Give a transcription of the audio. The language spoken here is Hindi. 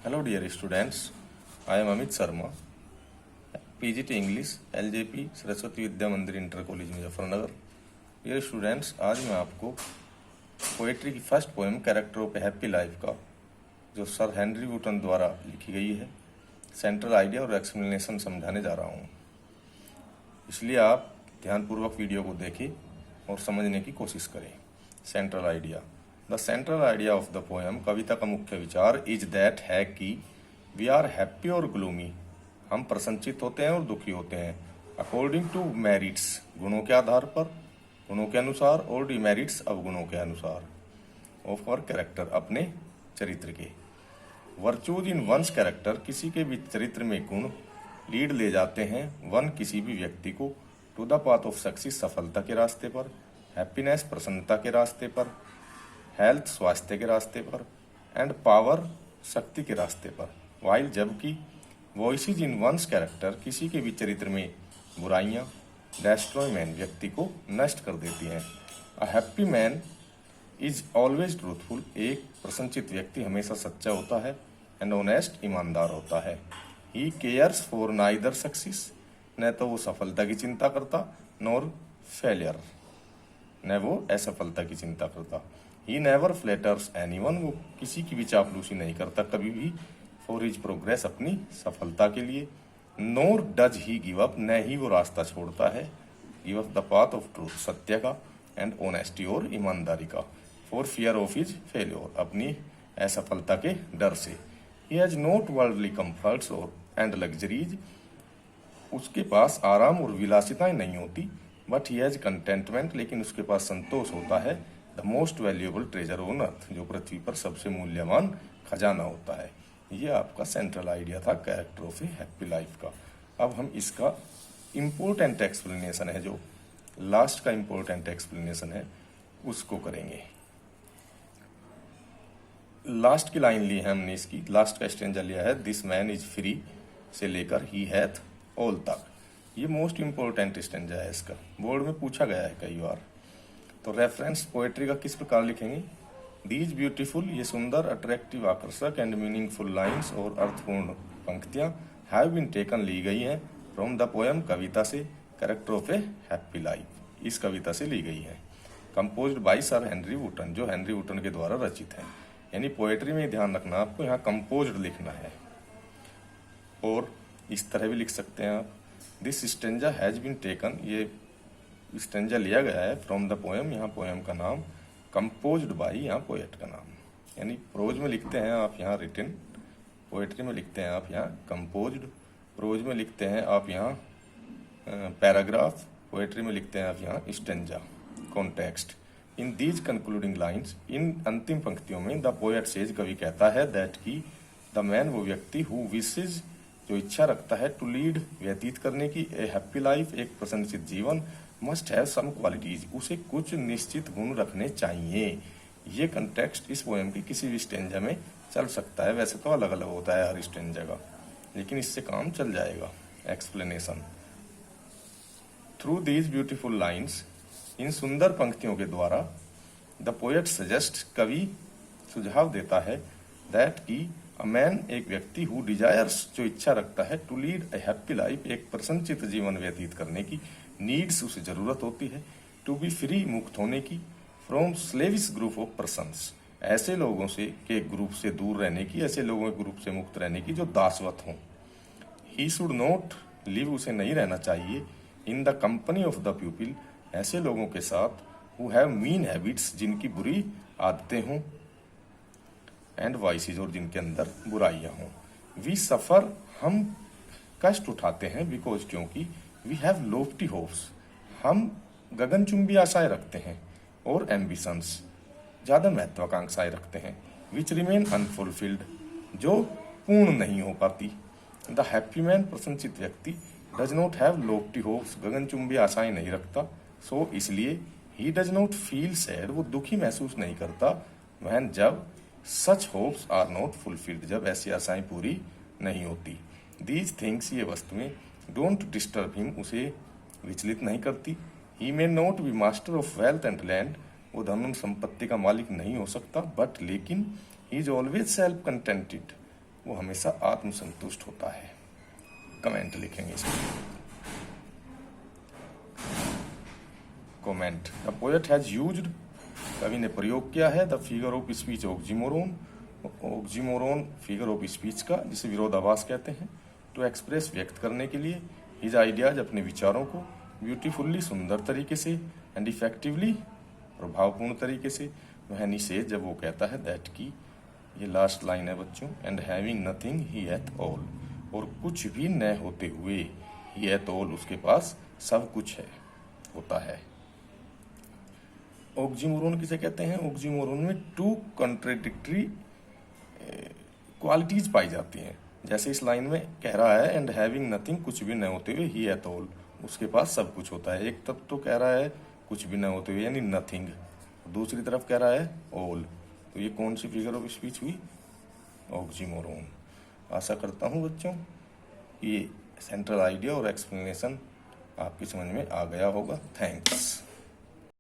Hello dear students, I am Amit Sharma, PGT English, LJP Saraswati Vidya Mandir inter college Muzaffarnagar. Dear students, आज मैं आपको पोएट्री की first poem character of a happy life का, जो सर हेनरी वुटन द्वारा लिखी गई है, सेंट्रल आइडिया और एक्सप्लेनेशन समझाने जा रहा हूँ। इसलिए आप ध्यानपूर्वक वीडियो को देखें और समझने की कोशिश करें। Central idea. The central idea of the poem, कविता का मुख्य विचार इज दैट है कि वी आर हैप्पी और ग्लूमी, हम प्रसन्नचित होते हैं और दुखी होते हैं, अकॉर्डिंग टू मेरिट्स, गुणों के आधार पर, गुणों के अनुसार, और डिमेरिट्स, अवगुणों के अनुसार, ऑफ आवर कैरेक्टर, अपने चरित्र के। वर्चूज इन वंस कैरेक्टर, किसी के भी चरित्र में गुण लीड ले जाते हैं वन किसी भी व्यक्ति को to the path of success, सफलता के रास्ते पर, हैप्पीनेस प्रसन्नता के रास्ते पर, हेल्थ स्वास्थ्य के रास्ते पर, एंड पावर शक्ति के रास्ते पर। वाइल जबकि वॉइसेज इन वंस कैरेक्टर, किसी के भी चरित्र में बुराइयां डेस्ट्रॉय मैन, व्यक्ति को नष्ट कर देती हैं। A happy man is always truthful, एक प्रसन्नचित व्यक्ति हमेशा सच्चा होता है, एंड ऑनेस्ट, ईमानदार होता है। He cares for neither success, न तो वो सफलता की चिंता करता नॉर फेलियर, न वो असफलता की चिंता करता। ही नेवर फ्लेटर्स एनीवन, वो किसी की भी चापलूसी नहीं करता कभी भी, फॉर हिज प्रोग्रेस, अपनी सफलता के लिए। नोर डज ही गिव अप, न ही वो रास्ता छोड़ता है, give up the path of truth, सत्य का, एंड ऑनेस्टी, और ईमानदारी का, for fear of his failure, अपनी असफलता के डर से। He has not worldly comforts और एंड लग्जरीज, उसके पास आराम और विलासिताएं नहीं होती, बट ही हैज कंटेंटमेंट, लेकिन उसके पास संतोष होता है। The most valuable treasure on earth, जो पृथ्वी पर सबसे मूल्यवान खजाना होता है। ये आपका सेंट्रल आइडिया था character of a happy life का। अब हम इसका इम्पोर्टेंट एक्सप्लेनेशन है, जो लास्ट का इम्पोर्टेंट एक्सप्लेनेशन है, उसको करेंगे। लास्ट की लाइन ली है हमने, इसकी लास्ट का स्टेंजा लिया है, दिस मैन इज फ्री से लेकर ही हैथ ऑल तक। ये मोस्ट इम्पोर्टेंट स्टेंजा है इसका, बोर्ड में पूछा गया है कई बार। तो रेफरेंस पोएट्री का किस प्रकार लिखेंगे? दीज ब्यूटीफुल, ये सुंदर, अट्रैक्टिव, आकर्षक, एंड मीनिंगफुल लाइन्स, और अर्थपूर्ण पंक्तियां, हैव बीन टेकन, ली गई हैं, फ्रॉम द पोएम, कविता से, character of a happy life, इस कविता से ली गई है। Composed by sir Henry Vuitton, जो हेनरी वुटन के द्वारा रचित है। यानी पोएट्री में ध्यान रखना आपको, यहाँ कंपोज्ड लिखना है, और इस तरह भी लिख सकते हैं आप, this stanza has been taken, ये स्टेंजा लिया गया है, फ्रॉम द पोएम, यहाँ पोएम का नाम, कंपोज्ड बाई, यहाँ पोएट का नाम। यानी प्रोज में लिखते हैं आप यहाँ रिटन, पोएट्री में लिखते हैं आप यहाँ कंपोज्ड, प्रोज में लिखते हैं आप यहाँ पैराग्राफ, पोएट्री में लिखते हैं आप यहाँ stanza, context. In these concluding lines, इन अंतिम पंक्तियों में, द पोएट सेज, कवि कहता है, दैट की द मैन, वो व्यक्ति, हु विशेज, जो इच्छा रखता है, टू लीड, व्यतीत करने की, ए हैप्पी लाइफ, एक प्रसन्नचित जीवन, मस्ट हैव सम क्वालिटीज, उसे कुछ निश्चित गुण रखने चाहिए। ये कंटेक्स्ट इस पोएम की किसी भी स्टेंजा में चल सकता है, वैसे तो अलग अलग होता है हर स्टेंजा का, लेकिन इससे काम चल जाएगा। Explanation, through these beautiful lines, इन सुंदर पंक्तियों के द्वारा, द पोएट सजेस्ट, कवि सुझाव देता है, दैट की अ मैन, एक व्यक्ति, हु डिजायर्स, जो इच्छा रखता है, to lead a happy life, एक प्रसन्नचित जीवन व्यतीत करने की, नीड्स, उसे जरूरत होती है, टू बी फ्री, मुक्त होने की, फ्रॉम स्लेविश ग्रुप ऑफ पर्सन्स, ऐसे लोगों से के ग्रुप से दूर रहने की, ऐसे लोगों के ग्रुप से मुक्त रहने की जो दासवत हों। ही शुड नॉट लिव, उसे नहीं रहना चाहिए, in the company of the people, ऐसे लोगों के साथ, हु हैव मीन हैबिट्स, जिनकी बुरी आदतें हों, एंड वाइसेज, और जिनके अंदर बुराइयां हों। वी सफर, हम कष्ट उठाते हैं, बिकॉज, क्योंकि, वी हैव लोफ्टी होप्स, हम गगनचुंबी आशाएं रखते हैं, और एम्बिशंस, ज्यादा महत्वाकांक्षाएं रखते हैं, विच रिमेन अनफुलफिल्ड, जो पूर्ण नहीं हो पाती। द हैप्पी मैन, प्रसन्नचित व्यक्ति, does not have lofty hopes, गगनचुंबी आशाएं नहीं रखता, सो इसलिए, he does not feel sad, वो दुखी महसूस नहीं करता, वहन, जब, such hopes are not fulfilled, जब ऐसी आशाएं पूरी नहीं होती। दीज थिंग्स, ये वस्तुएं, डोंट डिस्टर्ब हिम, उसे विचलित नहीं करती। He may not be master of wealth and land, वो धन संपत्ति का मालिक नहीं हो सकता, बट लेकिन, he is always self contented, वो हमेशा आत्मसंतुष्ट होता है। कमेंट लिखेंगे इसमें। Comment, the poet has used, कवि ने प्रयोग किया है, the figure of speech oxymoron, oxymoron figure of speech का, जिसे विरोधाभास कहते हैं, टू एक्सप्रेस व्यक्त करने के लिए, हिज आइडियाज अपने विचारों को, ब्यूटीफुल्ली सुंदर तरीके से, एंड इफेक्टिवली प्रभावपूर्ण तरीके से, वह से जब वो कहता है दैट की, ये लास्ट लाइन है बच्चों, and having nothing he at all, और कुछ भी न होते हुए, ही एट ऑल उसके पास सब कुछ है, होता है। ऑक्सीमोरोन किसे कहते हैं? ऑक्सीमोरोन में टू कॉन्ट्रेडिक्टरी क्वालिटीज पाई जाती हैं। जैसे इस लाइन में कह रहा है एंड हैविंग नथिंग, कुछ भी न होते हुए, ही एट ऑल उसके पास सब कुछ होता है। एक तब तो कह रहा है कुछ भी न होते हुए यानी नथिंग, दूसरी तरफ कह रहा है ऑल, तो ये कौन सी फिगर ऑफ स्पीच हुई? ऑक्सीमोरोन। आशा करता हूँ बच्चों ये सेंट्रल आइडिया और एक्सप्लेनेशन आपकी समझ में आ गया होगा। थैंक्स।